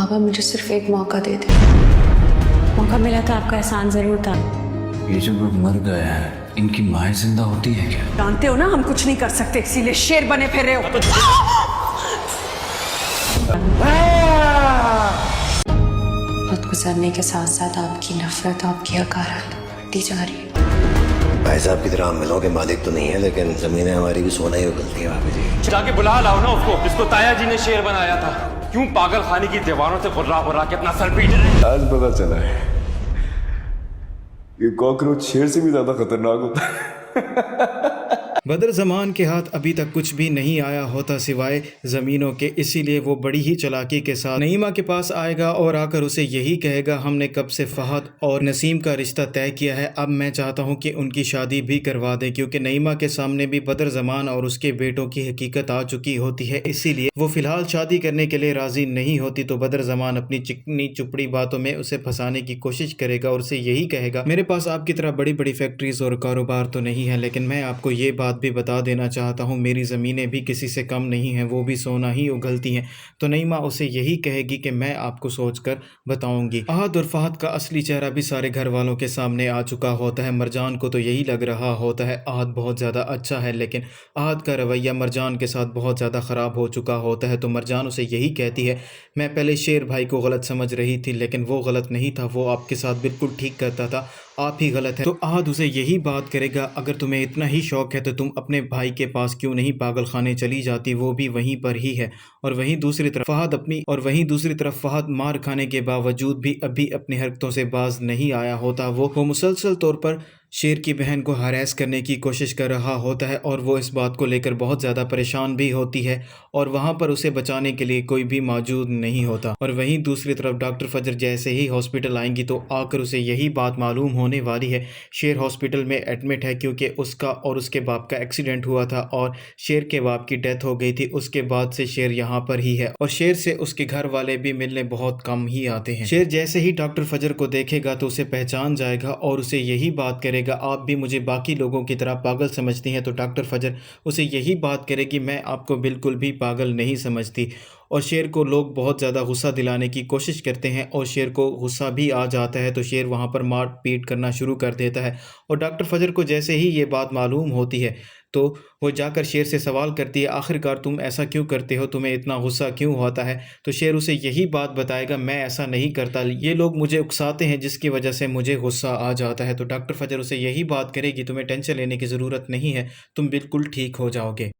बाबा मुझे सिर्फ एक मौका दे दे। मौका मिला तो आपका एहसान जरूर था। ये जो लोग मर गए हैं इनकी माएँ जिंदा होती है क्या? जानते हो ना हम कुछ नहीं कर सकते, इसीलिए शेर बने फिर रहे हो। वक्त गुजरने के साथ साथ आपकी नफरत, आपकी हकारत बढ़ती जा रही है। भाई साहब की तरह हम मिलों के मालिक तो नहीं है, लेकिन जमीनें हमारी भी सोना ही उगलती है भाभी जी। जाके बुला लाओ ना उसको जिसको ताया जी ने शेर बनाया था। क्यों पागल खाने की दीवारों से हुर्रा हुर्रा के अपना सर पीट रहे हैं? आज पता चला है ये कॉकरोच शेर से भी ज्यादा खतरनाक होता है। बदर ज़मान के हाथ अभी तक कुछ भी नहीं आया होता सिवाय ज़मीनों के, इसीलिए वो बड़ी ही चालाकी के साथ नईमा के पास आएगा और आकर उसे यही कहेगा हमने कब से फ़हद और नसीम का रिश्ता तय किया है, अब मैं चाहता हूँ कि उनकी शादी भी करवा दें, क्योंकि नईमा के सामने भी बदर ज़मान और उसके बेटों की हकीकत आ चुकी होती है। इसीलिए वो फ़िलहाल शादी करने के लिए राज़ी नहीं होती, तो बदर ज़मान अपनी चिकनी चुपड़ी बातों में उसे फंसाने की कोशिश करेगा और उसे यही कहेगा मेरे पास आपकी तरह बड़ी बड़ी फैक्ट्रीज और कारोबार तो नहीं है, लेकिन मैं आपको ये बात भी बता देना चाहता हूँ मेरी ज़मीनें भी किसी से कम नहीं हैं, वो भी सोना ही उगलती हैं। तो नईमा उसे यही कहेगी कि मैं आपको सोचकर बताऊंगी। अहद और फ़हद का असली चेहरा भी सारे घर वालों के सामने आ चुका होता है। मरजान को तो यही लग रहा होता है अहद बहुत ज़्यादा अच्छा है, लेकिन अहद का रवैया मरजान के साथ बहुत ज़्यादा ख़राब हो चुका होता है। तो मरजान उसे यही कहती है मैं पहले शेर भाई को गलत समझ रही थी, लेकिन वो गलत नहीं था, वो आपके साथ बिल्कुल ठीक करता था, आप ही गलत है। तो अहद उसे यही बात करेगा अगर तुम्हें इतना ही शौक है तो तुम अपने भाई के पास क्यों नहीं पागल खाने चली जाती, वो भी वहीं पर ही है। और वहीं दूसरी तरफ फहद मार खाने के बावजूद भी अभी अपनी हरकतों से बाज नहीं आया होता। वो मुसलसल तौर पर शेर की बहन को हरास करने की कोशिश कर रहा होता है और वो इस बात को लेकर बहुत ज़्यादा परेशान भी होती है और वहाँ पर उसे बचाने के लिए कोई भी मौजूद नहीं होता। और वहीं दूसरी तरफ डॉक्टर फजर जैसे ही हॉस्पिटल आएंगी तो आकर उसे यही बात मालूम होने वाली है शेर हॉस्पिटल में एडमिट है, क्योंकि उसका और उसके बाप का एक्सीडेंट हुआ था और शेर के बाप की डेथ हो गई थी। उसके बाद से शेर यहाँ पर ही है और शेर से उसके घर वाले भी मिलने बहुत कम ही आते हैं। शेर जैसे ही डॉक्टर फजर को देखेगा तो उसे पहचान जाएगा और उसे यही बात करेगा आप भी मुझे बाकी लोगों की तरह पागल समझती हैं। तो डॉक्टर फजर उसे यही बात करेगी मैं आपको बिल्कुल भी पागल नहीं समझती। और शेर को लोग बहुत ज़्यादा गुस्सा दिलाने की कोशिश करते हैं और शेर को गुस्सा भी आ जाता है, तो शेर वहाँ पर मार पीट करना शुरू कर देता है। और डॉक्टर फजर को जैसे ही ये बात मालूम होती है तो वो जाकर शेर से सवाल करती है आखिरकार तुम ऐसा क्यों करते हो, तुम्हें इतना गुस्सा क्यों होता है। तो शेर उसे यही बात बताएगा मैं ऐसा नहीं करता, ये लोग मुझे उकसाते हैं जिसकी वजह से मुझे गुस्सा आ जाता है। तो डॉक्टर फजर उसे यही बात करेगी तुम्हें टेंशन लेने की ज़रूरत नहीं है, तुम बिल्कुल ठीक हो जाओगे।